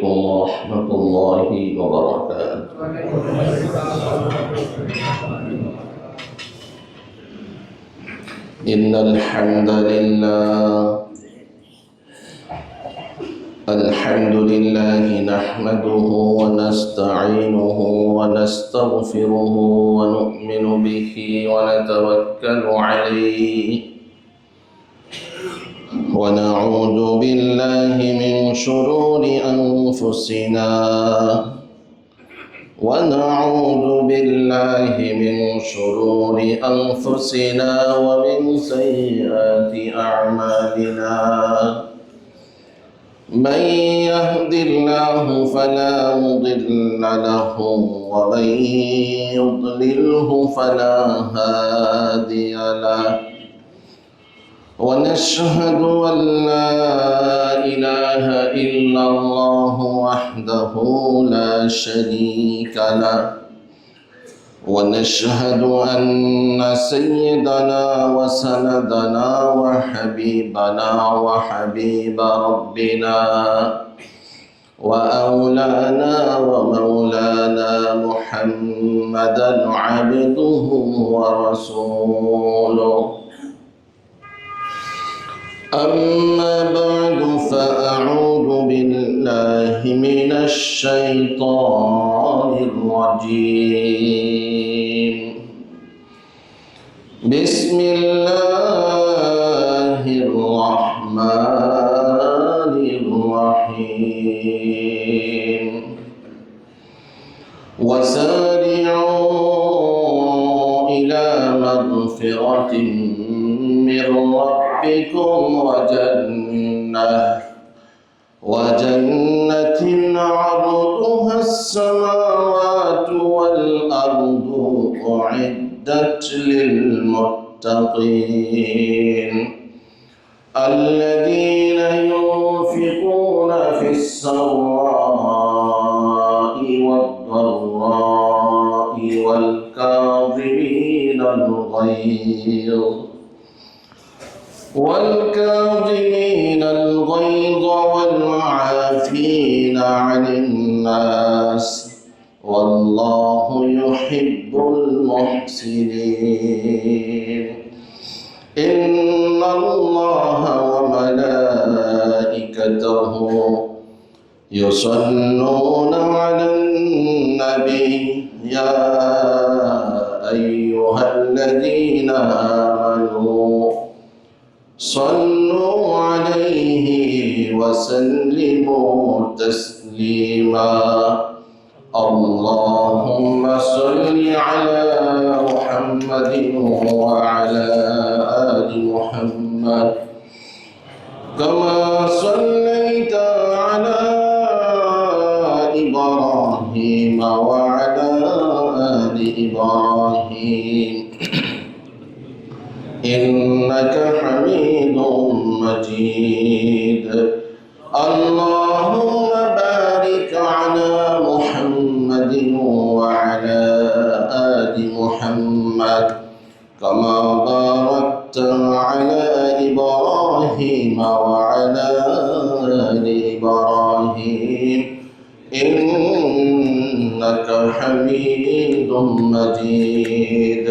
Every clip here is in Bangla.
ورحمة الله وبركاته. إن الحمد لله نحمده ونستعينه ونستغفره ونؤمن به ونتوكل عليه ونعوذ بالله من شرور أنفسنا ومن سيئات أعمالنا. من يهد الله فلا مضل له ومن يضلله فلا هادي له. ونشهد أن لا إله إلا الله وحده لا شريك له. ونشهد أن سيدنا وسندنا وحبيبنا وحبيب ربنا وأولانا ومولانا محمدا عبده ورسوله. أما بعد فأعوذ بالله من الشيطان الرجيم. بسم الله الرحمن الرحيم. وسارعوا إلى مغفرة من ربكم وجنة عرضها السماوات والأرض أعدت للمتقين الذين ينفقون في السراء والضراء والكاظمين الغيظ والعافين عن الناس والله يحب المحسنين. إن الله وملائكته يصلون على النبي يا أيها الذين آمنوا صلوا عليه وسلموا تسليما. اللهم صل على محمد وعلى آل محمد كما صليت على إبراهيم وعلى آل إبراهيم إنك حميد مجيد. اللهم بارك على محمد وعلى آل محمد كما باركت على إبراهيم وعلى آل إبراهيم إنك حميد مجيد.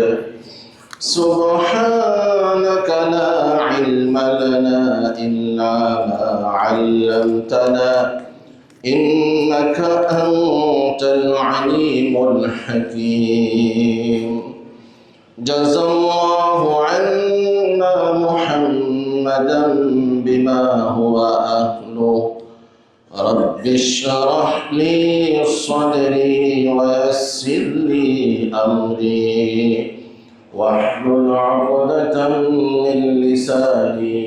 سبحانك لا علم لنا إلا ما علمتنا إنك أنت العليم الحكيم. جزا الله عنا محمدا بما هو أهله. رب اشرح لي صدري ويسر لي أمري واحلل عقدة من لساني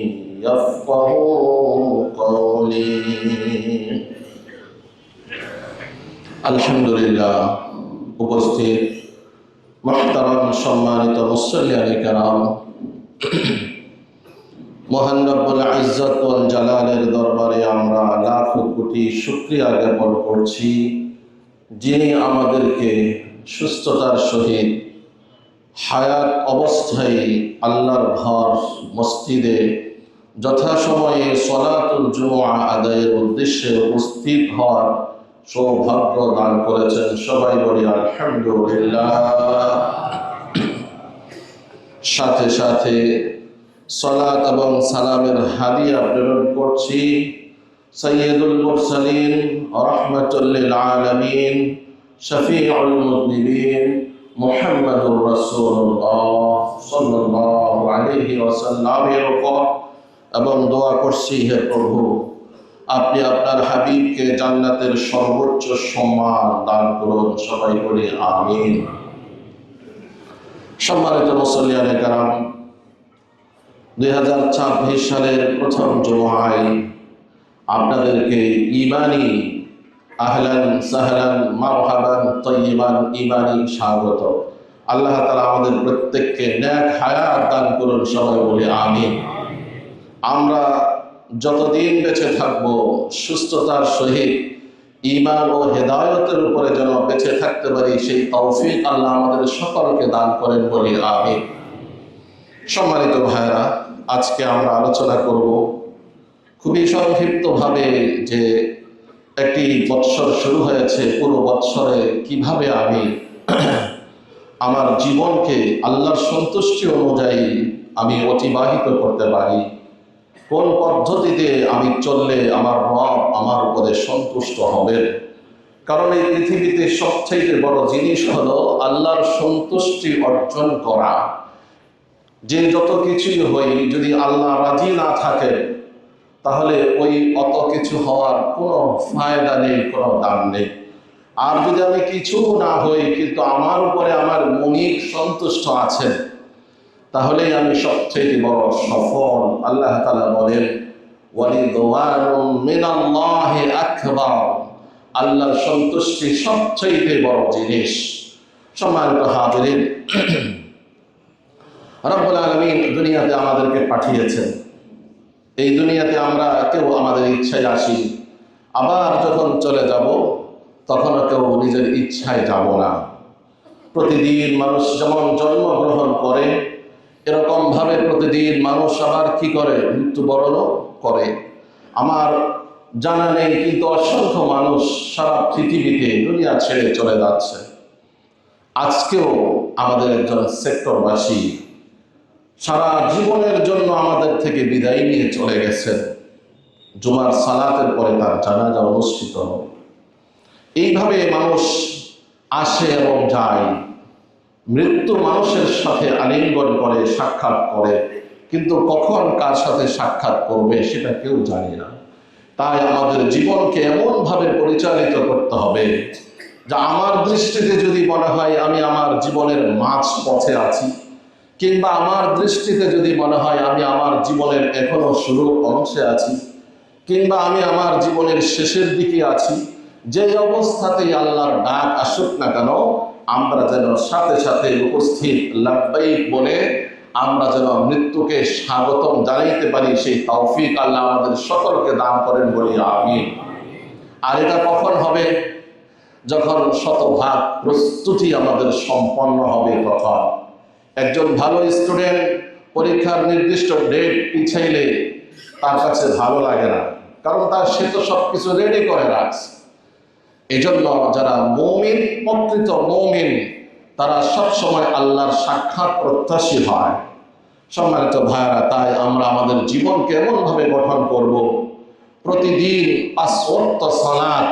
يفقه قولي. আলহামদুলিল্লাহ। উপস্থিত মুহতারাম সম্মানিত মুসল্লিয়ান কিরাম, মহান রব্বুল ইজ্জত ওয়াল জালালের দরবারে আমরা লাখ কোটি শুকরিয়া জ্ঞাপন করছি, যিনি আমাদেরকে সুস্থতার সহিত হায়াত অবস্থায় আল্লাহর ঘর মসজিদে যথাসময়ে সলাতুল জুমআ আদায়ের উদ্দেশ্যে উপস্থিত হওয়ার সৌভাগ্য দান করেছেন। সবাই বলি আলহামদুলিল্লাহ। সাথে সাথে সালাত এবং সালামের হাদিয়া প্রেরণ করছি সাইয়্যিদুল মুরসালিন রাহমাতুল লিল আলামিন শফিউল মুযনিবিন মুহাম্মাদুর রাসূলুল্লাহ সাল্লাল্লাহু আলাইহি ওয়াসাল্লামের উপর এবং দোয়া করছি, হে প্রভু, আপনি আপনার হাবিবকে জান্নাতের সর্বোচ্চ সম্মান দান করুন। সবাই বলি আমিন। সম্মানিত মুসল্লিয়ানে কেরাম, 2026 সালের প্রথম জুমআয় আপনাদেরকে ঈমানি আহলান সাহলান মারহাবান তাইয়িবান ঈমানি স্বাগত। আল্লাহ তাআলা আমাদের প্রত্যেককে নেক হায়াত দান করুন। সবাই বলি আমিন। আমরা যতদিন বেঁচে থাকব সুস্থতার সহিত ঈমান ও হেদায়েতের উপরে যেন বেঁচে থাকতে পারি, সেই তৌফিক আল্লাহ আমাদের সকলকে দান করেন বলি আমিন। সম্মানিত ভাইরা, আজকে আমরা আলোচনা করব খুবই সংক্ষিপ্তভাবে যে একটি বৎসর শুরু হয়েছে, পুরো বৎসরে কিভাবে আমি আমার জীবনকে আল্লাহর সন্তুষ্টি অনুযায়ী আমি অতিবাহিত করতে পারি, কোন পদ্ধতিতে আমি চললে আমার রব আমার উপরে সন্তুষ্ট হবেন। কারণ এই পৃথিবীতে সবচেয়ে বড় জিনিস হলো আল্লাহর সন্তুষ্টি অর্জন করা। যে যত কিছুই হই, যদি আল্লাহ রাজি না থাকে তাহলে ওই অত কিছু হওয়ার কোনো ফায়দা নেই, কোনো দাম নেই। আর যদি আমি কিছু না হই কিন্তু আমার উপরে আমার মনিক সন্তুষ্ট আছেন, তাহলেই আমি সবচেয়ে বড় সফল। আল্লাহ তাআলা বলেন ওয়ালিদওয়ানুম মিনাল্লাহি আকবার, আল্লাহর সন্তুষ্টি সবচেয়ে বড় জিনিস। সম্মানিত হাজিরিন, রব্বুল আলামিন দুনিয়াতে আমাদেরকে পাঠিয়েছেন। এই দুনিয়াতে আমরা কেউ আমাদের ইচ্ছায় আসি, আবার যখন চলে যাব তখনও কেউ নিজের ইচ্ছায় যাব না। প্রতিদিন মানুষ যেমন জন্মগ্রহণ করে, এরকম ভাবে প্রতিদিন মানুষ আবার কি করে, মৃত্যুবরণও করে। আমার জানা নেই কিন্তু অসংখ্য মানুষ সারা পৃথিবীতে দুনিয়া ছেড়ে চলে যাচ্ছে। আজকেও আমাদের একজন সেক্টরবাসী সারা জীবনের জন্য আমাদের থেকে বিদায় নিয়ে চলে গেছেন। জুমার সালাতের পরে তার জানাজা অনুষ্ঠিত হবে। এইভাবে মানুষ আসে এবং যায়। মৃত্যু মানুষের সাথে আলিঙ্গন করে, সাক্ষাৎ করে, কিন্তু কখন কার সাথে সাক্ষাৎ করবে সেটা কেউ জানে না। তাই আমাদের জীবনকে এমনভাবে পরিচালিত করতে হবে যা আমার দৃষ্টিতে যদি মনে হয় আমি আমার জীবনের মাঝ পথে আছি, কিংবা আমার দৃষ্টিতে যদি মনে হয় আমি আমার জীবনের এখনো শুরুর অংশে আছি, কিংবা আমি আমার জীবনের শেষের দিকে আছি, যে অবস্থাতেই আল্লাহর ডাক আসুক না কেন, আমরা যেন সাথে সাথে উপস্থিত লাব্বাইক বলে আমরা যেন মৃত্যুকে স্বাগতম জানাইতে পারি, সেই তৌফিক আল্লাহ আমাদের সকলকে দান করেন বলি আমিন। আর এটা কখন হবে? যখন শতভাগ প্রস্তুতি আমাদের সম্পন্ন হবে তখন। একজন ভালো স্টুডেন্ট পরীক্ষার নির্দিষ্ট ডেট পিছাইলে তার কাছে ভালো লাগে না, কারণ সে তো সবকিছু রেডি করে রাখছে। এজন্য যারা মুমিন, প্রকৃত মুমিন, তারা সব সময় আল্লাহর সাক্ষাৎ প্রত্যাশী হয়। সম্মানিত ভাইরা, তাই আমরা আমাদের জীবনকে এমনভাবে গঠন করব, প্রতিদিন 5 ওয়াক্ত সালাত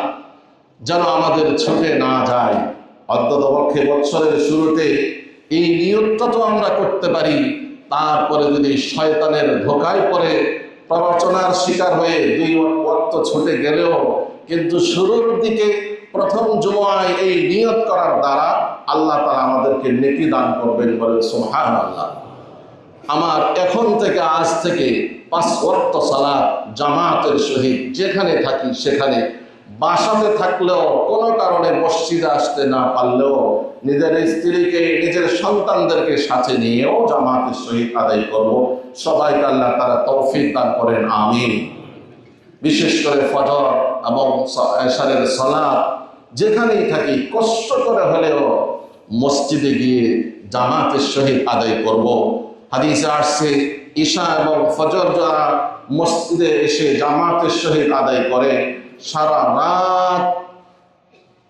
যেন আমাদের ছুটে না যায়। অন্ততপক্ষে বছরের শুরুতে এই নিয়তটা তো আমরা করতে পারি। তারপরে যদি শয়তানের ধোকায় পড়ে প্ররোচনার শিকার হয়ে 2 ওয়াক্ত ছুটে গেলেও, কিন্তু শুরুর দিকে প্রথম জুমায় এই নিয়ত করার দ্বারা আল্লাহ তাআলা আমাদেরকে নেকি দান করবেন, বলে সুবহানাল্লাহ। আমার এখন থেকে, আজ থেকে 5 ওয়াক্ত সালাত জামাতের সহিত যেখানে থাকি সেখানে, বাসাতে থাকলেও কোনো কারণে মসজিদে আসতে না পারলেও নিজের স্ত্রীকে, নিজের সন্তানদেরকে সাথে নিয়েও জামাতের সহিত আদায় করব। সবাইকে আল্লাহ তাআলা তৌফিক দান করেন আমিন। বিশেষ করে ফজর এবং এশারের সালাত যেখানেই থাকি কষ্ট করে হলেও মসজিদে গিয়ে জামাতের সহিত আদায় করব। হাদিসে আসছে ঈশা এবং ফজর যারা মসজিদে এসে জামাতের সহিত আদায় করে, সারা রাত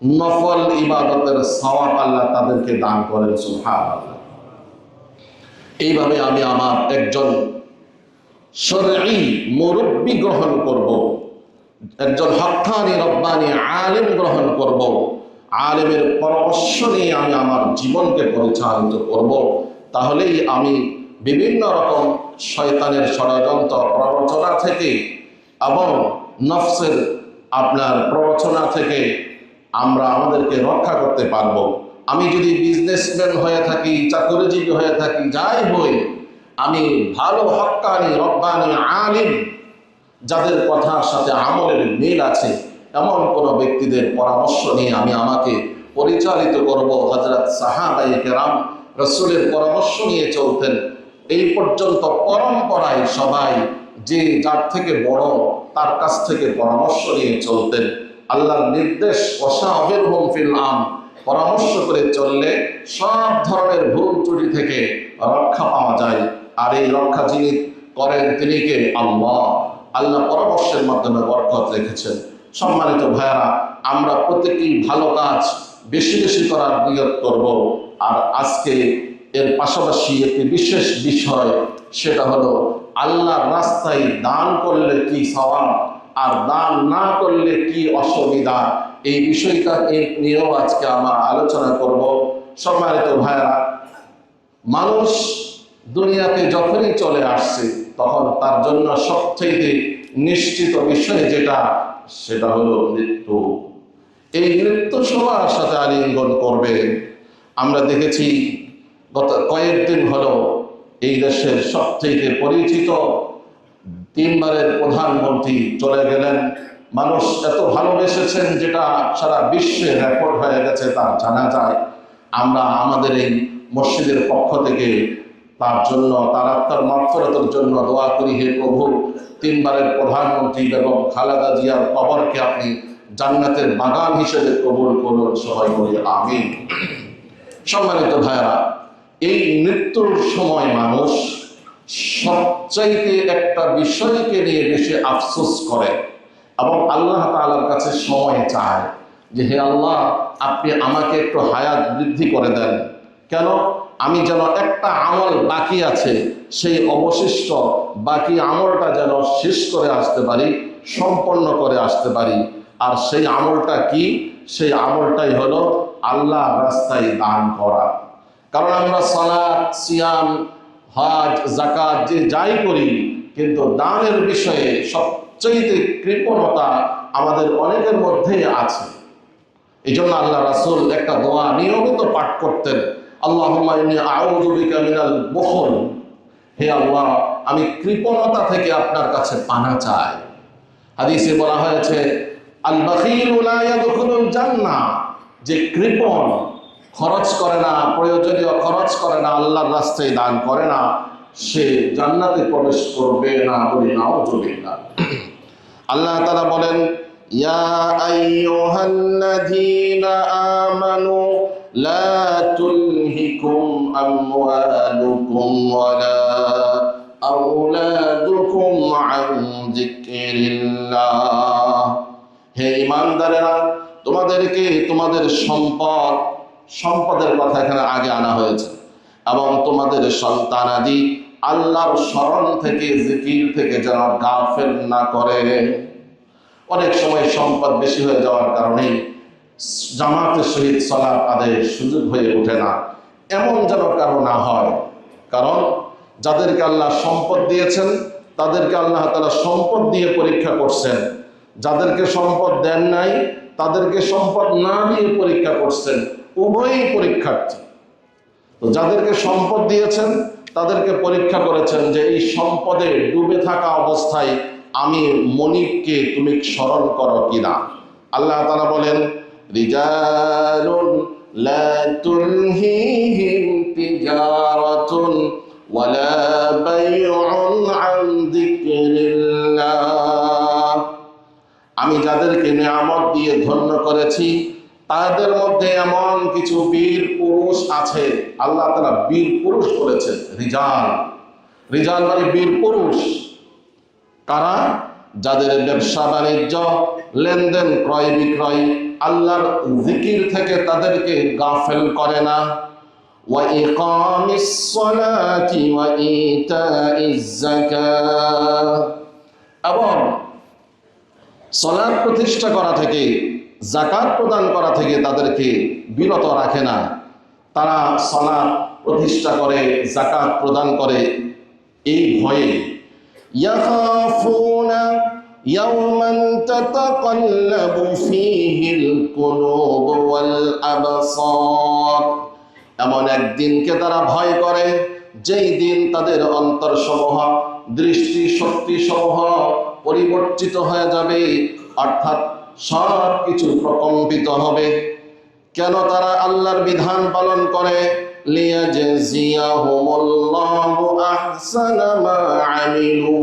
নফল ইবাদতের সওয়াব আল্লাহ তাদেরকে দান করেন। সুবহানাল্লাহ। এইভাবে আমি আমার একজন শরঈ মুরব্বী গ্রহণ করব, একজন হক্কানি রব্বানি আলেম গ্রহণ করব, আলেমের পরামর্শ নিয়ে আমি আমার জীবনকে পরিচালিত করব। তাহলেই আমি বিভিন্ন রকম শয়তানের ষড়যন্ত্র প্ররোচনা থেকে এবং নফসের আপনার প্ররোচনা থেকে আমরা আমাদেরকে রক্ষা করতে পারব। আমি যদি বিজনেসম্যান হয়ে থাকি, চাকরিজীবী হয়ে থাকি, যাই হই, আমি ভালো হক্কানি রব্বানি আলিম যাদের কথার সাথে আমলের মিল আছে এমন কোন ব্যক্তিদের পরামর্শ নিয়ে আমি আমাকে পরিচালিত করব। হযরত সাহাবায়ে কেরাম রাসূলের পরামর্শ নিয়ে চলতেন। এই পর্যন্ত পরম্পরায় সবাই যে যার থেকে বড় তার কাছ থেকে পরামর্শ নিয়ে চলতেন। আল্লাহর নির্দেশ ওয়াশাবিরহুম ফিল আমর, পরামর্শ করে চললে সব ধরনের ভুল ত্রুটি থেকে রক্ষা পাওয়া যায়। আর এই রক্ষা যিনি করেন তিনি কে? আল্লাহ। আল্লাহ পরামর্শের মাধ্যমে বরকত রেখেছেন। সম্মানিত ভাইরা, আমরা প্রত্যেকেই ভালো কাজ বেশি বেশি করার নিয়ত করব। আর আজকে এর পাশাপাশি একটি বিশেষ বিষয়, সেটা হলো আল্লাহর রাস্তায় দান করলে কি সওয়াব আর দান না করলে কি অসুবিধা, এই বিষয়টা নিয়েও আজকে আমরা আলোচনা করব। সম্মানিত ভাইরা, মানুষ দুনিয়াতে যখনই চলে আসছে তখন তার জন্য সবচেয়ে নিশ্চিত বিষয় যেটা, সেটা হলো মৃত্যু। এই মৃত্যু সবার সাথে আলিঙ্গন করবে। আমরা দেখেছি গত কয়েকদিন হলো এই দেশের সবচেয়ে পরিচিত 3 বারের প্রধানমন্ত্রী চলে গেলেন। মানুষ এত ভালোবেসেছেন যেটা সারা বিশ্বে রেকর্ড হয়ে গেছে, তা জানা যায়। আমরা আমাদের এই মসজিদের পক্ষ থেকে তার জন্য, তার আত্মার মাগফিরাতের জন্য দোয়া করি। হে প্রভু, 3 বারের প্রধানমন্ত্রী বেগম খালেদা জিয়ার কবরকে আপনি জান্নাতের বাগান হিসেবে কবুল করুন, সবাই বলি আমিন। সম্মানিত ভাইরা, এই মৃত্যুর সময় মানুষ সবচাইতে একটা বিষয়কে নিয়ে বেশি আফসোস করে এবং আল্লাহ তাআলার কাছে সময় চায় যে হে আল্লাহ, আপনি আমাকে একটু হায়াত বৃদ্ধি করে দেন। কেন? আমি যেন একটা আমল বাকি আছে, সেই অবশিষ্ট বাকি আমলটা যেন শেষ করে আসতে পারি, সম্পন্ন করে আসতে পারি। আর সেই আমলটা কি? সেই আমলটাই হলো আল্লাহর রাস্তায় দান করা। কারণ আমরা সালাত, সিয়াম, হজ, যাকাত যে যাই করি, কিন্তু দানের বিষয়ে সবচেয়ে কৃপণতা আমাদের অনেকের মধ্যেই আছে। এই জন্য আল্লাহ রাসূল একটা দোয়া নিয়মিত পাঠ করতেন, আল্লাহুম্মা ইন্নী আউযু বিকা মিনাল বুখল। হে আল্লাহ, আমি কৃপণতা থেকে আপনার কাছে পানা চাই। হাদিসে বলা হয়েছে আল বাখিলু লা ইয়াদখুলুল জান্নাহ, যে কৃপণ, খরচ করে না, প্রয়োজনীয় খরচ করে না, আল্লাহর রাস্তায় দান করে না, সে জান্নাতে প্রবেশ করবে না। বলি নাউযুবিল্লাহ। আল্লাহ তাআলা বলেন, ইয়া আইয়ুহাল্লাযীনা আমানু লা তুলহিকুম আমওয়ালুকুম ওয়ালা আওলাদুকুম আন যিকরিল্লাহ। হে ঈমানদারেরা, তোমাদেরকে তোমাদের সম্পদের কথা এখানে আগে আনা হয়েছে, এবং তোমাদের সন্তানাদি আল্লাহর স্মরণ থেকে, জিকির থেকে যেন গাফেল না করে। অনেক সময় সম্পদ বেশি হয়ে যাওয়ার কারণে জামাতের সহিত সালাত আদায়ের সুযোগ হয়ে ওঠে না, এমন যেন কারো না হয়। কারণ যাদেরকে আল্লাহ সম্পদ দিয়েছেন তাদেরকে আল্লাহ তাআলা সম্পদ দিয়ে পরীক্ষা করছেন, যাদেরকে সম্পদ দেন নাই তাদেরকে সম্পদ না দিয়ে পরীক্ষা করছেন। উভয়ই পরীক্ষার্থী। তো যাদেরকে সম্পদ দিয়েছেন তাদেরকে পরীক্ষা করেছেন যে এই সম্পদে ডুবে থাকা অবস্থায় আমি মনিবকে তুমি স্মরণ করো কিনা। আল্লাহ তাআলা বলেন, রিজালুন লা তুলহিহিম তিজারাতুন ওয়ালা বাইউন আন যিকরিল্লাহ। আমি যাদেরকে নিয়ামত দিয়ে ধন্য করেছি তাদের মধ্যে এমন কিছু বীর পুরুষ আছে। আল্লাহ তাআলা বীর পুরুষ করেছেন, রিজাল। রিজাল মানে বীর পুরুষ। কারা? যাদের ব্যবসা বাণিজ্য, লেনদেন, ক্রয় বিক্রয় আল্লাহর জিকির থেকে তাদেরকে গাফেল করে না। ওয়া ইকামিস সালাতি ওয়া ইতাইজ যাকাত, এবং সালাত প্রতিষ্ঠা করা থেকে, যাকাত প্রদান করা থেকে তাদেরকে বিরত রাখে না। তারা সালাত প্রতিষ্ঠা করে, যাকাত প্রদান করে এই ভয়ে। ইয়াখাফুনা ইয়াওমান তাতাকাল্লাবু ফীহিল কুলুব ওয়াল আবসার, এমন একদিনকে তারা ভয় করে যেই দিন তাদের অন্তরসমূহ, দৃষ্টি শক্তি সমূহ পরিবর্তিত হয়ে যাবে, অর্থাৎ সব কিছু প্রকম্পিত হবে। কেন তারা আল্লাহর বিধান পালন করে? লিয়াজজিয়াহুমুল্লাহু আহসানা মা আমিলু,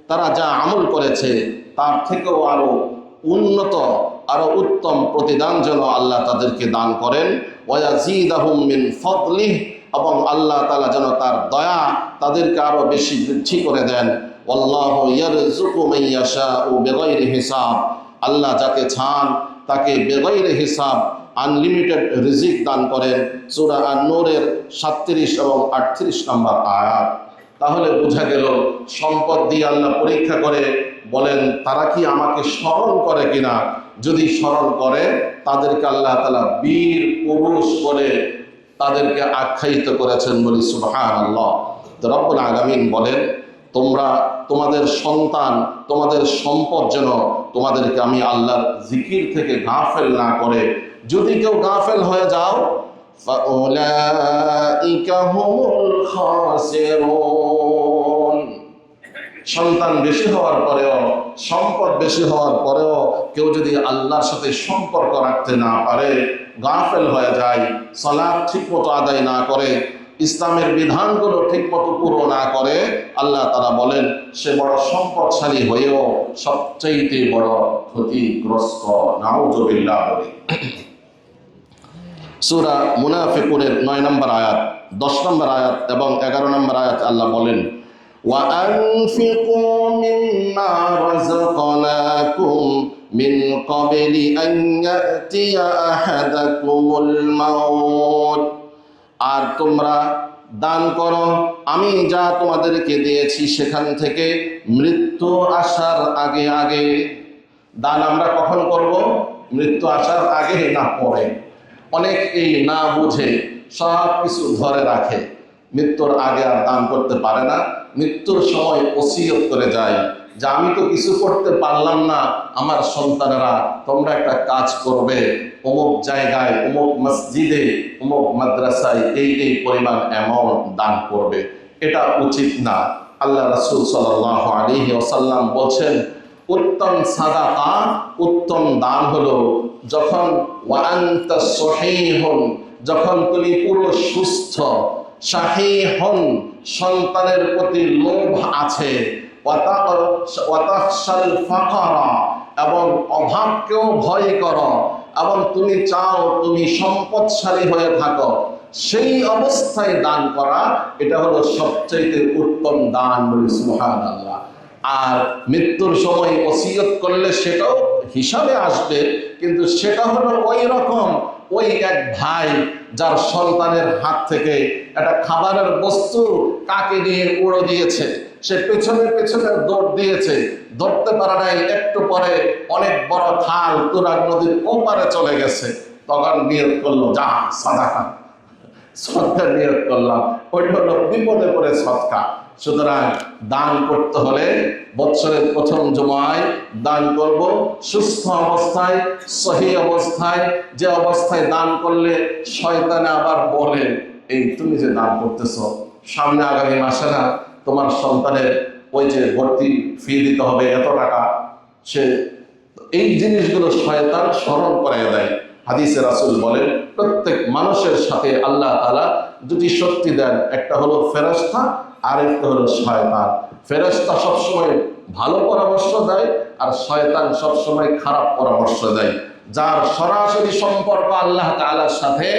তারা যা আমল করেছে তার থেকেও আরো উন্নত, আরো উত্তম প্রতিদান যেন আল্লাহ তাদেরকে দান করেন। ওয়ায়াজিদাহুম মিন ফাদলিহি, এবং আল্লাহ তাআলা যেন তার দয়া তাদেরকে আরো বেশি বৃদ্ধি করে দেন। ওয়াল্লাহু ইয়ারযুকু মান ইয়াশাউ বিগাইরি হিসাব, আল্লাহ যাকে চান তাকে বেগাইরে হিসাব আনলিমিটেড রিজিক দান করেন। সূরা আন-নূরের 37 এবং 38 নম্বর আয়াত। তাহলে বোঝা গেল সম্পদ দিয়ে আল্লাহ পরীক্ষা করে বলেন তারা কি আমাকে স্মরণ করে কিনা। যদি স্মরণ করে তাদেরকে আল্লাহ তাআলা বীর পুরুষ বলে তাদেরকে আখ্যায়িত করেছেন, বলি সুবহানাল্লাহ। রব্বুল আলামিন বলেন তোমরা তোমাদের সন্তান, তোমাদের সম্পদ যেন তোমাদেরকে আমি আল্লাহর জিকির থেকে গাফেল না করে। যদি কেউ গাফেল হয়ে যাও, ফাউলাইকা হুমুল খাসিরুন, সন্তান বেশি হওয়ার পরেও, সম্পদ বেশি হওয়ার পরেও কেউ যদি আল্লাহর সাথে সম্পর্ক রাখতে না পারে, গাফেল হয়ে যায়, সালাত ঠিকমতো আদায় না করে, ইসলামের বিধানগুলো ঠিকমতো পুরো না করে, আল্লাহ তাআলা বলেন সে বড় সম্পদশালী হয়েও সবচাইতে বড় ক্ষতিগ্রস্ত। নাউযুবিল্লাহ। সূরা মুনাফিকুনের 9 নম্বর আয়াত, 10 নম্বর আয়াত এবং 11 নম্বর আয়াত আল্লাহ বলেন ওয়া আনফিকু মিম্মা রাযাকনাকুম মিন ক্বাবলি আন ইয়াতিয়া আহাদাকুমুল মাউত, আর তোমরা দান করো আমি যা তোমাদেরকে দিয়েছি সেখান থেকে মৃত্যু আসার আগে আগে। দান আমরা কখন করব? মৃত্যু আসার আগে, না পরে। অনেক এই না বুঝে সব কিছু ধরে রাখে, মৃত্যুর আগে আর দান করতে পারে না। মৃত্যুর সময় ওসিয়ত করে যায় যে আমি তো কিছু করতে পারলাম না, আমার সন্তানেরা তোমরা একটা কাজ করবে, অমুক জায়গায়, অমুক মসজিদে, অমুক মাদ্রাসায় এই পরিমাণ অ্যামাউন্ট দান করবে। এটা উচিত না। আল্লাহ রাসূল সাল্লাল্লাহু আলাইহি ওয়াসাল্লাম বলছেন উত্তম সাদাকা, উত্তম দান হলো যখন ওয়া আনতা সহিহুন, যখন তুমি পুরো সুস্থ, সাহিহুন, সন্তানের প্রতি লোভ আছে, ওয়াতাখশাল ফাকরা, এবং অভাবকেও ভয় করো, এবং তুমি চাও তুমি সম্পদশালী হয়ে থাকো, সেই অবস্থায় দান করা, এটা হলো সবচেয়ে উত্তম দান, বলি সুবহানাল্লাহ। আর মৃত্যুর সময় ওসিয়ত করলে সেটাও হিসাবে আসবে, কিন্তু সেটা হলো ওই রকম, ওই এক ভাই যার সন্তানের হাত থেকে একটা খাবারের বস্তু কাকে নিয়ে উড়ে দিয়েছে, সে পেছনে পেছনে দৌড় দিয়েছে, ধরতে পারে নাই, একটু পরে অনেক বড় খাল তুরাগ নদীর ওপারে চলে গেছে, তখন নিয়ত করলো যা সাদাকা, সদকা নিয়ত করলাম, ওইটা হলো বিপদে পড়ে সদকা। সুতরাং দান করতে হলে বৎসরের প্রথম জুমায় দান করব, সুস্থ অবস্থায়, সহি অবস্থায়, যে অবস্থায় দান করলে শয়তানে আবার বলে এই তুমি যে দান করতেছো, সামনে আগামী মাসে না তোমার সন্তানের ওই যে ভর্তি ফি দিতে হবে এত টাকা, সে এই জিনিসগুলো শয়তান স্মরণ করাই দেয়। হাদিসে রাসূল বলেন প্রত্যেক মানুষের সাথে আল্লাহ তাআলা দুটি শক্তি দেন, একটা হলো ফেরেশতা, আরেকটা হলো শয়তান। ফেরেশতা সবসময় ভালো পরামর্শ দেয় আর শয়তান সবসময় খারাপ পরামর্শ দেয়। যার সরাসরি সম্পর্ক আল্লাহ তাআলার সাথে,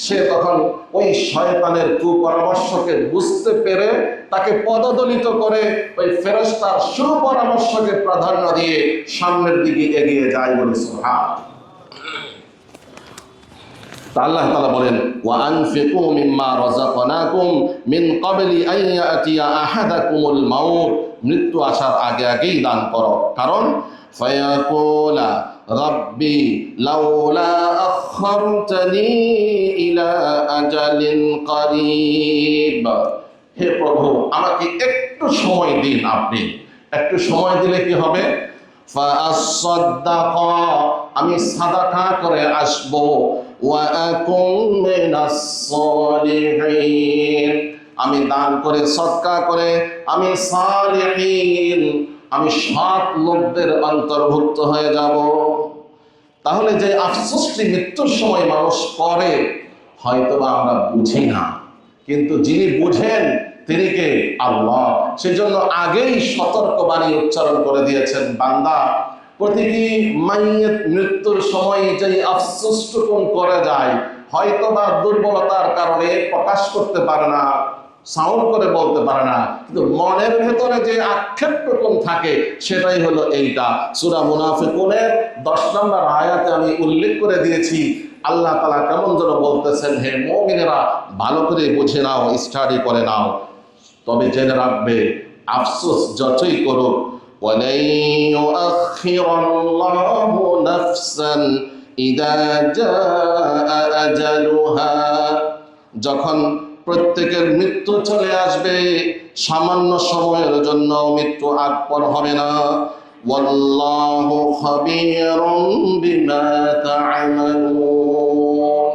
সে তখন ওই শয়তানের কুপরামর্শকে বুঝতে পেরে তাকে পদদলিত করে ওই ফেরেশতার সুপরামর্শকে প্রাধান্য দিয়ে সামনের দিকে এগিয়ে যায়। বলে সুবহানাল্লাহ। আল্লাহ তাআলা বলেন, ওয়া আনফিকু মিম্মা রাযাকনাকুম মিন ক্বাবলি আন ইয়াতিয়া আহাদাকুমুল মাউত, মৃত্যু আসার আগে আগেই দান করো, কারণ ফায়াকুলা রাব্বি লাউলা আখখারতানি ইলা আজালিন করিব, হে প্রভু আমাকে একটু সময় দিন। আপনি একটু সময় দিলে কি হবে? ফাআসাদ্দাক, আমি সাদাকা করে আসব, ওয়া আকুম মিনাস সালিহিন, আমি দান করে সদকা করে আমি সালিহিন, আমি সৎ লোকদের অন্তর্ভুক্ত হয়ে যাব। তাহলে যে আফসোসটি মৃত্যুর সময় মানুষ করে হয়তোবা আমরা বুঝি না, কিন্তু যিনি বুঝেন তিনি কে? আল্লাহ। সেজন্য আগেই সতর্কবাণী উচ্চারণ করে দিয়েছেন, বান্দা প্রতিটি মাইয়িত মৃত্যুর সময় যে আফসোসটুকুন করে যায়, হয়তোবা দুর্বলতার কারণে প্রকাশ করতে পারে না, সাউন্ড করে বলতে পারে না, কিন্তু মনের ভেতরে যে আক্ষেপটুকুন থাকে সেটাই হলো এইটা। সূরা মুনাফিকুনের 10 নম্বর আয়াতে আমি উল্লেখ করে দিয়েছি, আল্লাহ তাআলা কেমন যেন বলতেছেন, হে মুমিনেরা ভালো করে বুঝে নাও, স্টাডি করে নাও, তবে জেনে রাখবে আফসোস যতই করুক, ওয়ালাই ইউআখিরুল্লাহু নাফসান ইযা জাআ আজালুহা, যখন প্রত্যেকের মৃত্যু চলে আসবে, সামান্য সময়ের জন্য মৃত্যু আগ পর হবে না। ওয়াল্লাহু খাবীরুম বিমা তা'মালুন,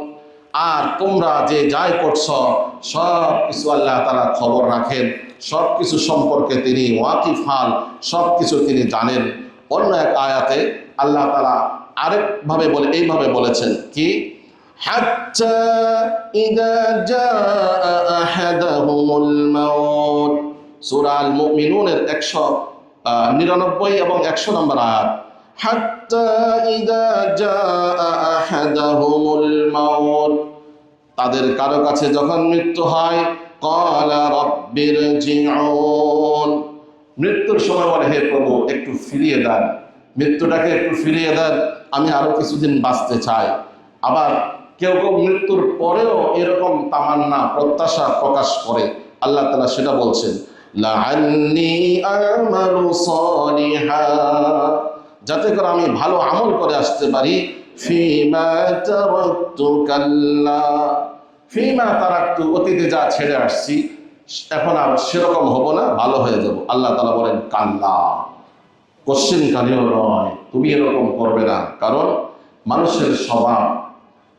আর তোমরা যে যাই করছো সব কিছু আল্লাহ তাআলা খবর রাখেন, সব কিছু সম্পর্কে তিনি ওয়াকিফাল, সব কিছু তিনি জানেন। অন্য এক আয়াতে আল্লাহ তাআলা আরেকভাবে বলে, এইভাবে বলেছেন কি, হাত্তা ইযা জাআ আহাদাহুমুল মাউত, সূরা আল মুমিনুনের 199 এবং 100 নম্বর আয়াত। হাত্তা ইযা জাআ আহাদাহুমুল মাউত, তাদের কারো কাছে যখন মৃত্যু হয়, ক্বালা রাব্বিরজিউন, মৃত্যুর সময় বলে, হে প্রভু একটু ফিরিয়ে দেন, মৃত্যুটাকে একটু ফিরিয়ে দেন, আমি আরো কিছুদিন বাঁচতে চাই। আবার কেউ কেউ মৃত্যুর পরেও এরকম তামান্না প্রত্যাশা প্রকাশ করে, আল্লাহ তাআলা সেটা বলছেন, লাআল্লি আমালু সালিহা, যাতে করে আমি ভালো আমল করে আসতে পারি। ফিমা তারাকতু কাল্লা, ফিমা তারাকতু, অতীতে যা ছেড়ে আসছি এখন আর সেরকম হব না, ভালো হয়ে যাব। আল্লাহ তাআলা বলেন, কাল্লা, কোশ্চেন কালিও নয়, তুমি এরকম করবে না। কারণ মানুষের স্বভাব,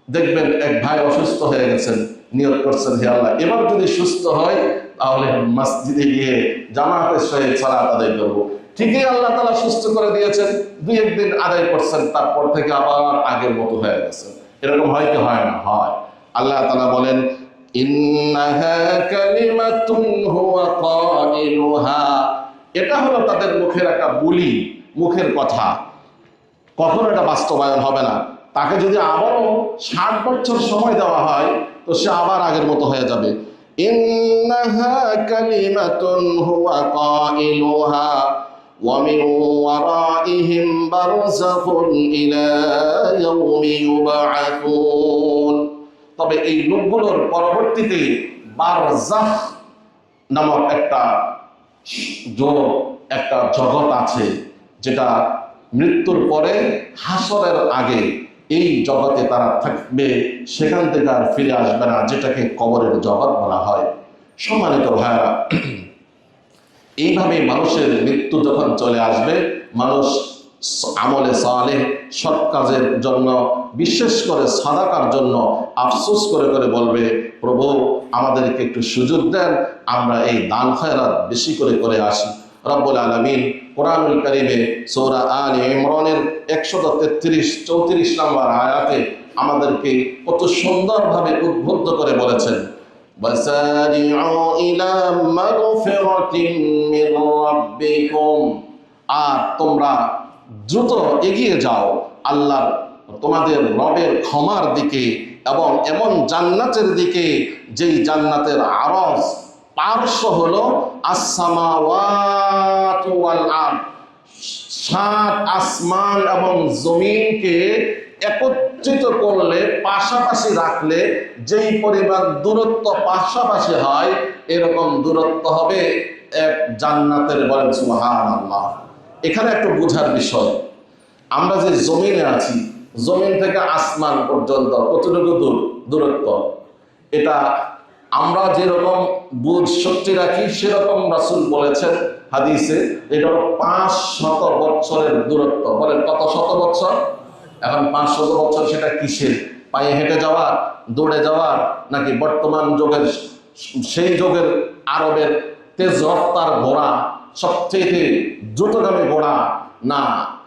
দেখবেন এক ভাই অসুস্থ হয়ে গেছেন, নিয়ত করছেন, হে আল্লাহ এবার যদি সুস্থ হয় তাহলে মসজিদে গিয়ে জামাতের সহিত সালাত আদায় করবো। ঠিকই আল্লাহ তাআলা সুস্থ করে দিয়েছেন, 2-1 দিন আদায় করছেন, তারপর থেকে আবার আগের মতো হয়ে গেছে। এরকম হয় কি হয় না? হয়। আল্লাহ তাআলা বলেন, ইন্নাহা কালিমাতুন হুয়া কাইলুহা, এটা হলো তাদের মুখের একটা বুলি, মুখের কথা, কখনো এটা বাস্তবায়ন হবে না। তাকে যদি আবারও 60 বছর সময় দেওয়া হয় তো সে আবার আগের মতো হয়ে যাবে। ইন্নাহা কালিমাতুন হুয়া কাইলুহা ওয়া মিন ওয়ারাইহিম বারযাখুন ইলা ইয়াউমি ইউবআথুন, তবে এই লোকগুলোর পরবর্তীতে বারযাখ নামক একটা জগৎ আছে, যেটা মৃত্যুর পরে হাসরের আগে এই জগতে তারা থাকবে, সেখান থেকে আর ফিরে আসবে না, যেটাকে কবরের জগৎ বলা হয়। সম্মানিত ভাইরা, এইভাবে মানুষের মৃত্যু যখন চলে আসবে, মানুষ আমলে সালেহ, সৎ কাজের জন্য, বিশেষ করে সাদাকার জন্য আফসোস করে করে বলবে, প্রভু আমাদেরকে একটু সুযোগ দেন, আমরা এই দান খয়রাত বেশি করে করে আসি। রব্বুল আলামিন কোরআনুল কারীমে সূরা আলে ইমরানের 133-34 নম্বর আয়াতে আমাদেরকে কত সুন্দরভাবে উদ্বুদ্ধ করে বলেছেন, ওয়াসারিউ ইলা মাগফিরাতিন মির রাব্বিকুম, আর তোমরা দ্রুত এগিয়ে যাও আল্লাহর তোমাদের রবের ক্ষমার দিকে এবং এমন জান্নাতের দিকে যেই জান্নাতের আরজ পার্শ্ব হলো আসসামাওয়াতু ওয়াল আরদ, সাত আসমান এবং জমিনকে একত্রিত করলে, পাশাপাশি রাখলে যেই পরিমাণ দূরত্ব পাশাপাশি হয় এরকম দূরত্ব হবে এক জান্নাতের। বলেন সুবহানাল্লাহ। এখানে একটু বোঝার বিষয়, আমরা যে জমিনে আছি, জমিন থেকে আসমান পর্যন্ত কতটুকু দূরত্ব, এটা আমরা যেরকম বুঝ শক্তি রাখি সেরকম রাসূল বলেছেন হাদিসে, এটা হলো 500 বছরের দূরত্ব। বলেন কত শত বছর? এখন 500 বছর সেটা কিসের? পায়ে হেঁটে যাওয়ার, দৌড়ে যাওয়ার, নাকি বর্তমান যুগের সেই যুগের আরবের তেজ রফতার ঘোড়া, সবচেয়ে দ্রুতগামী ঘোড়া? না,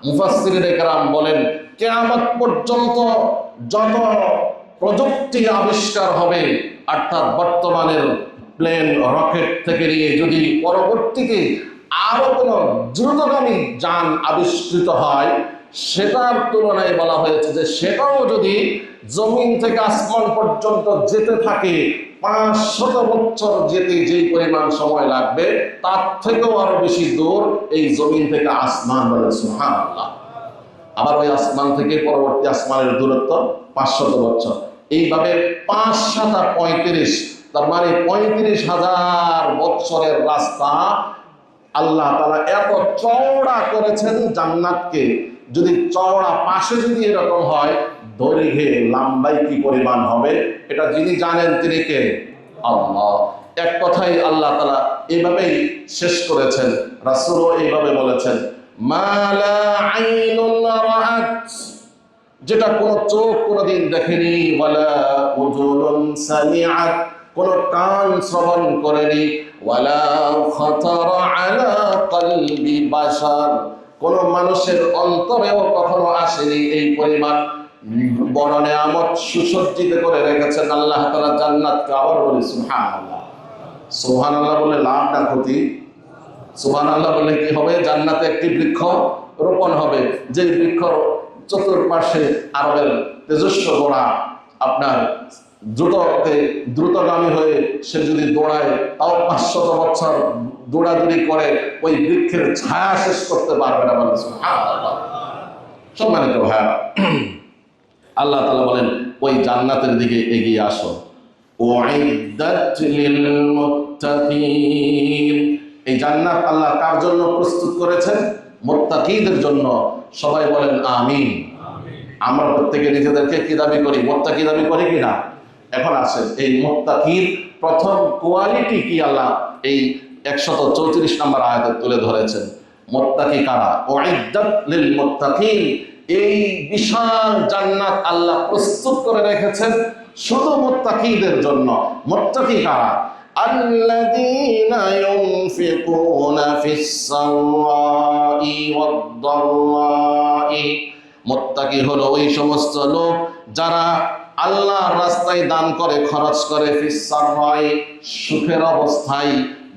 মুফাসসিরিনে কেরাম বলেন কিয়ামত পর্যন্ত যত প্রযুক্তি আবিষ্কার হবে, অর্থাৎ বর্তমানের প্লেন, রকেট থেকে নিয়ে যদি পরবর্তীতে আরো কোনো দ্রুতগামী যান আবিষ্কৃত হয়, সেটার তুলনায় বলা হয়েছে যে সেটাও যদি জমিন থেকে আসমান পর্যন্ত যেতে থাকে, 500 বছর যেতে যেই পরিমাণ সময় লাগবে তার থেকেও আরো বেশি দূর এই জমিন থেকে আসমান। বলে সুবহানাল্লাহ। আবার ওই আসমান থেকে পরবর্তী আসমানের দূরত্ব 500 বছর। এইভাবে 5 7 35, তার মানে 35,000 বছরের রাস্তা আল্লাহ তাআলা এত চওড়া করেছেন জান্নাতকে। যদি চওড়া পাশে যদি এরকম হয়, দৈর্ঘ্যে লম্বাই কি পরিমাণ হবে এটা যিনি জানেন তিনি কে? আল্লাহ। এক কথাই আল্লাহ তাআলা এইভাবেই শেষ করেছেন, রাসূলও এইভাবে বলেছেন, মা লা আইনুন রাআত, যেটা কোনো চোখ কোনোদিন দেখেনি, ওয়ালা উযুনুন সামিআত, কোন কান শ্রবণ করেনি, ওয়ালা খাতারা আলা কলবি বাশার, কোন মানুষের অন্তরেও কখনো আসেনি। এই পরিমাণ বড় নেয়ামত সুসজ্জিত করে রেখেছেন আল্লাহ তাআলা জান্নাতকে। আবার বলি সুবহানাল্লাহ। সুবহানাল্লাহ বলে লাভ না ক্ষতি? সুবহানাল্লাহ বলে কি হবে? জান্নাতে একটি বৃক্ষ রোপণ হবে, যে বৃক্ষ চতুর্পাশে আরবের তেজস্ব ঘোড়া আপনার দ্রুতগামী হয়ে সে যদি দৌড়ায়, তাও 500 বছর দৌড়াদৌড়ি করে ওই বৃক্ষের ছায়া শেষ করতে পারবে না। বলে সুবহানাল্লাহ। সম্মানিত ভাইরা, আল্লাহ তাআলা বলেন ওই জান্নাতের দিকে এগিয়ে আসো। উইদ্দাত লিল মুত্তাকিন, এই জান্নাত আল্লাহ কার জন্য প্রস্তুত করেছেন? মুত্তাকিদের জন্য। সবাই বলেন আমিন। আমরা প্রত্যেকে নিজেদেরকে কি দাবি করি? মুত্তাকি দাবি করি কিনা? এখন আসেন, এই মুত্তাকির প্রথম কোয়ালিটি কি আল্লাহ এই 134 নম্বর আয়াতে তুলে ধরেছেন। মুত্তাকি কারা? উইদ্দাত লিল মুত্তাকিন, এই বিশাল জান্নাত আল্লাহ প্রস্তুত করে রেখেছেন শুধু মুত্তাকিদের জন্য। মুত্তাকি কারা? আল্লাযীনা ইউনফিকুনা ফিস সাররাই ওয়াদ দাররাই, মুত্তাকি হলো ওই সমস্ত লোক যারা আল্লাহর রাস্তায় দান করে, খরচ করে, ফিস সাররাই, সুখের অবস্থায়,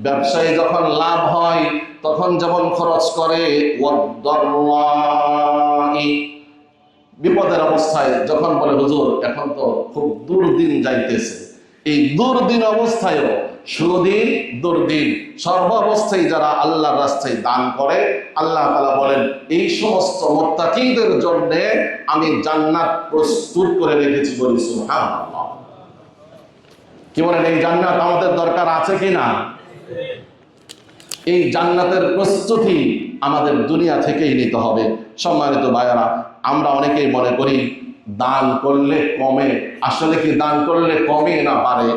ব্যবসায় যখন লাভ হয় তখন যেমন খরচ করে, ওয়াদ দাররাই, বিপদের অবস্থায় যখন বলে হুজুর এখন তো খুব দুর্দিন যাইতেছে, এই দুর্দিন অবস্থায়ও, সুদিন দুর্দিন সর্ব অবস্থায় যারা আল্লাহর রাস্তায় দান করে, আল্লাহ তাআলা বলেন এই সমস্ত মুত্তাকিদের জন্য আমি জান্নাত প্রস্তুত করে রেখেছি। বলি সুবহানাল্লাহ। কি বলেন, এই জান্নাত আমাদের দরকার আছে কিনা? এই জান্নাতের প্রস্তুতি আমাদের দুনিয়া থেকেই নিতে হবে। সম্মানিত ভাইয়েরা, আমরা অনেকেই মনে করি দান করলে কমে, আসলে কি দান করলে কমে না বাড়ে?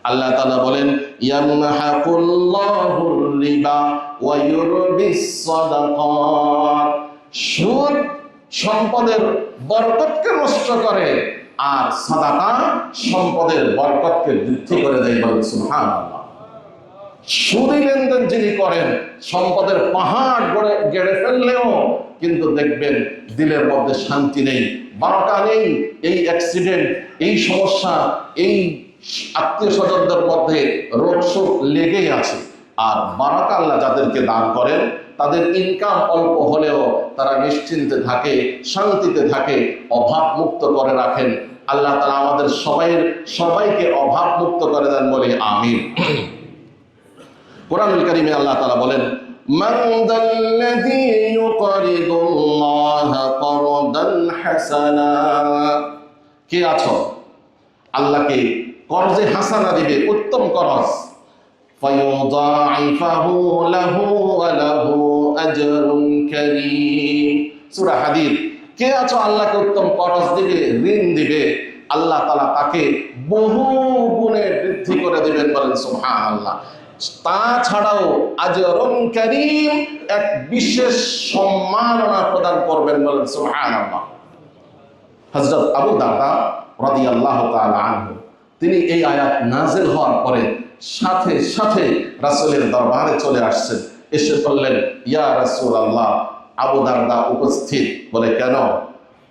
আল্লাহ তাআলা বলেন ইয়ামহাকুল্লাহুর রিবা ওয়া ইউরবিস সাদাকাত, সুদ সম্পদের বরকতকে নষ্ট করে আর সাদাকা সম্পদের বরকতকে বৃদ্ধি করে দেয়। বলেন সুবহানাল্লাহ। সুদী লেনদেন যিনি করেন, সম্পদের পাহাড় গড়ে ফেললেও কিন্তু দেখবেন দিলের মধ্যে শান্তি নেই, বারাকা নেই। এই অ্যাক্সিডেন্ট, এই সমস্যা, এই আত্মীয় স্বজনদের মধ্যে রোগ শোক লেগেই আছে। আর বারাকা আল্লাহ যাদেরকে দান করেন তাদের ইনকাম অল্প হলেও তারা নিশ্চিন্তে থাকে, শান্তিতে থাকে, অভাব মুক্ত করে রাখেন। আল্লাহ তাআলা আমাদের সবাইকে অভাব মুক্ত করে দেন বলে আমিন। কোরআনুল কারীমে আল্লাহ তাআলা বলেন, মান যাল্লাযী ইউকরিদুল্লাহা করদান হাসানা, কে আছো আল্লাহকে কর্জে হাসানা দিবে, উত্তম করজ, ফায়ুদাইফাহু লাহু ওয়া লাহু আজরুন কারীম। সূরা হাদীদ। কে আছো আল্লাহকে উত্তম করজ দিবে, ঋণ দিবে, আল্লাহ তাআলা তাকে বহু গুণে বৃদ্ধি করে দিবেন, বলেন সুবহানাল্লাহ। তাছাড়াও আজরুন কারীম, এক বিশেষ সম্মাননা প্রদান করবেন, বলেন সুবহানাল্লাহ। হযরত আবু দারদা রাদিয়াল্লাহু তাআলা আনহু, তিনি এই আয়াত নাযিল হওয়ার পরে সাথে সাথে রাসূলের দরবারে চলে আসছেন, এসে বললেন, ইয়া রাসূলুল্লাহ। আবু দারদা উপস্থিত, বলে কেন?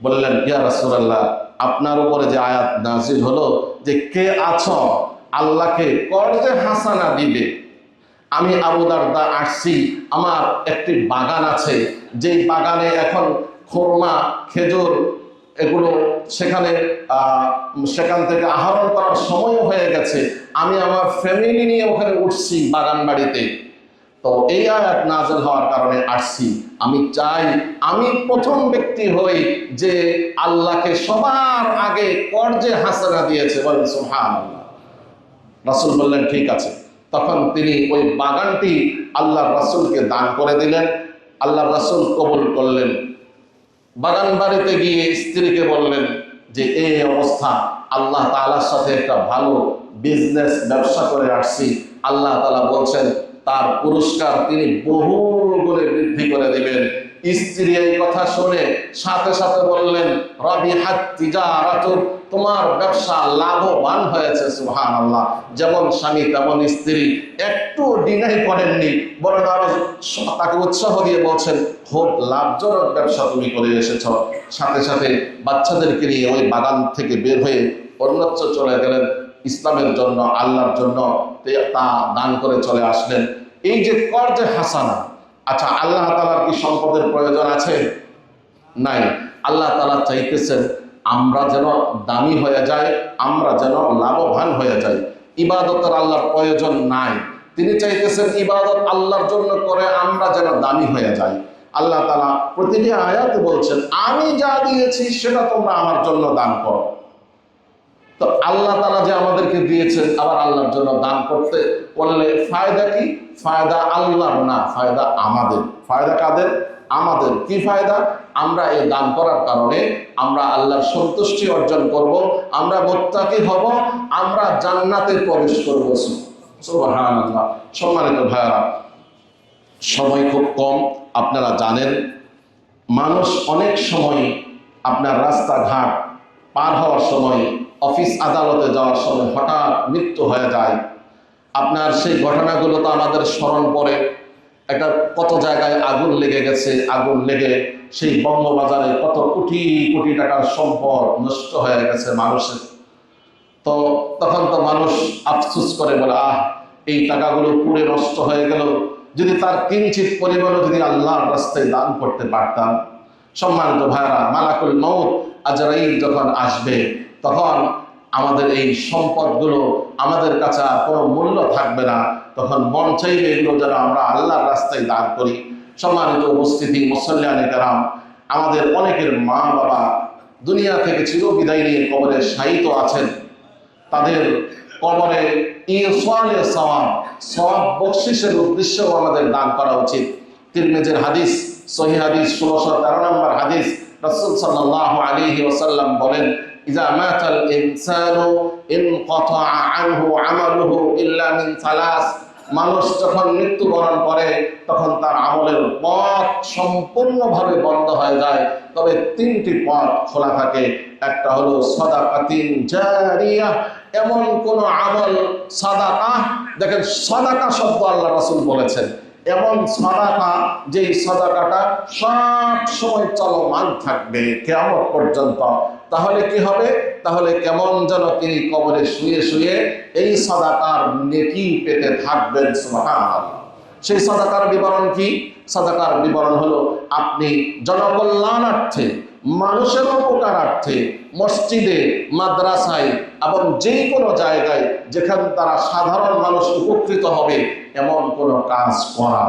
বললেন, ইয়া রাসূলুল্লাহ, আপনার উপরে যে আয়াত নাযিল হলো যে কে আছো আল্লাহকে কর্জে হাসানা দিবে, আমি আবু দারদা আসছি, আমার একটি বাগান আছে, যেই বাগানে এখন খুরমা, খেজুর এগুলো সেখান থেকে আহরণ করার সময় হয়ে গেছে, আমি আমার ফ্যামিলি নিয়ে ওখানে উঠছি বাগান বাড়িতে। তো এই আয়াত নাযিল হওয়ার কারণে আসছি, আমি চাই আমি প্রথম ব্যক্তি হই যে আল্লাহকে সবার আগে কর্জে হাসানা দিয়েছে, বলেন সুবহানাল্লাহ। রাসূল বললেন, ঠিক আছে। তখন তিনি ওই বাগানটি আল্লাহ রাসূলকে দান করে দিলেন, আল্লাহ রাসূল কবুল করলেন। বাগান বাড়িতে গিয়ে স্ত্রীকে বললেন যে এই অবস্থা, আল্লাহ তাআলার সাথে একটা ভালো বিজনেস ব্যবসা করে আসছি, আল্লাহ তাআলা বলছেন তার পুরস্কার তিনি বহু গুণে বৃদ্ধি করে দিবেন। স্ত্রী এই কথা শুনে সাথে সাথে বললেন, রাবিহাত তিজারাতুক, তোমার ব্যবসা লাভবান হয়েছে। সুবহানাল্লাহ। যেমন স্বামী তেমন স্ত্রী, একটু ডিনাই করেননি, বরং আরো তাকে উৎসাহ দিয়ে বলছেন, খুব লাভজনক ব্যবসা তুমি করে এসেছ। সাথে সাথে বাচ্চাদেরকে নিয়ে ওই বাগান থেকে বের হয়ে অন্যত্র চলে গেলেন, ইসলামের জন্য, আল্লাহর জন্য তা দান করে চলে আসলেন। এই যে কর্জে হাসানা, আচ্ছা আল্লাহ তাআলার কি সম্পদের প্রয়োজন আছে? নাই। আল্লাহ তাআলা চাইতেছেন আমরা যেন দামি হয়ে যাই, আমরা যেন লাভবান হয়ে যাই। ইবাদতের আল্লাহর প্রয়োজন নাই, তিনি চাইতেছেন ইবাদত আল্লাহর জন্য করে আমরা যেন দামি হয়ে যাই। আল্লাহ তাআলা প্রতিটি আয়াতে বলছেন, আমি যা দিয়েছি সেটা তোমরা আমার জন্য দান করো। তো আল্লাহ তাআলা যে আমাদেরকে দিয়েছেন, আবার আল্লাহর জন্য দান করতে বললে ফায়দা কি? ফায়দা আল্লাহর না, ফায়দা আমাদের। ফায়দা কাদের? আমাদের। কি ফায়দা? আমরা এই দান করার কারণে আমরা আল্লাহর সন্তুষ্টি অর্জন করব, আমরা মুত্তাকি হব, আমরা জান্নাতে প্রবেশ করব। সুবহানাল্লাহ। সম্মানিত ভাইরা, সময় খুব কম, আপনারা জানেন মানুষ অনেক সময় আপনার রাস্তাঘাট পার হওয়ার সময়, অফিস আদালতে যাওয়ার সময় হঠাৎ মৃত্যু হয়ে যায়। আপনার সেই ঘটনাগুলো তো আমাদের স্মরণ পড়ে। একটা কত জায়গায় আগুন লেগে গেছে, আগুন লেগে সেই বঙ্গবাজারে কত কোটি কোটি টাকার সম্পদ নষ্ট হয়ে গেছে মানুষের। তো তখন তো মানুষ আফসোস করে, বলে এই টাকাগুলো পুড়ে নষ্ট হয়ে গেল, যদি তার কিঞ্চিত পরিমাণও যদি আল্লাহর রাস্তায় দান করতে পারতাম। সম্মানিত ভাইরা, মালাকুল মউত আজরাইল যখন আসবে, তখন আমাদের এই সম্পদগুলো আমাদের কাছে আর কোনো মূল্য থাকবে না। তখন মন চাইবে এগুলো যেন আমরা আল্লাহর রাস্তায় দান করি। সম্মানিত উপস্থিতি, মুসল্লিয়ানে কেরাম, আমাদের অনেকের মা বাবা দুনিয়া থেকে চিরবিদায় নিয়ে কবরে শায়িত আছেন। তাদের কবরে ইসালে সওয়াব বকশিসের উদ্দেশ্যেও আমাদের দান করা উচিত। তিরমিজির হাদিস, সহিহ হাদিস 1613 নম্বর হাদিস, রাসূল সাল্লাল্লাহু আলাইহি ওয়াসাল্লাম বলেন, ইযা মাতাল ইনসানু ইনকাতা আনহু আমালুহু ইল্লা মিন সালাস, মানুষ যখন মৃত্যুবরণ করে তখন তার আমলের পথ সম্পূর্ণভাবে বন্ধ হয়ে যায়, তবে তিনটি পথ খোলা থাকে। একটা হলো সাদাকাতিন জারিয়া, এমন কোন আমল, সাদাকা, দেখেন সাদাকা শব্দ আল্লাহ রাসূল বলেছেন, এমন সাদাকা যেই সাদাকাটা সব সময় চলমান থাকবে কিয়ামত পর্যন্ত। তাহলে কি হবে? তাহলে কেমন যেন তিনি কবরে শুয়ে শুয়ে এই সাদাকার নেকি পেতে থাকবেন। সুবহানাল্লাহ। সেই সাদাকার বিবরণ কি? সাদাকার বিবরণ হলো আপনি জনকল্যাণার্থে, মানুষের উপকারার্থে মসজিদে, মাদ্রাসায় এবং যে কোনো জায়গায় যেখানে তারা সাধারণ মানুষ উপকৃত হবে এমন কোনো কাজ করা।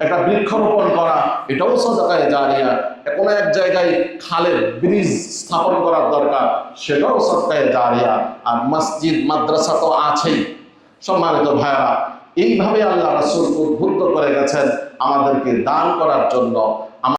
একটা বৃক্ষরোপণ করা, এটাও সাদাকায়ে জারিয়া। কোনো এক জায়গায় খালের ব্রিজ স্থাপন করার দরকার, সেটাও সাদাকায়ে জারিয়া। আর মসজিদ মাদ্রাসা তো আছেই। সম্মানিত ভাইরা, এইভাবে আল্লাহ রাসূল উদ্বুদ্ধ করে গেছেন আমাদেরকে দান করার জন্য।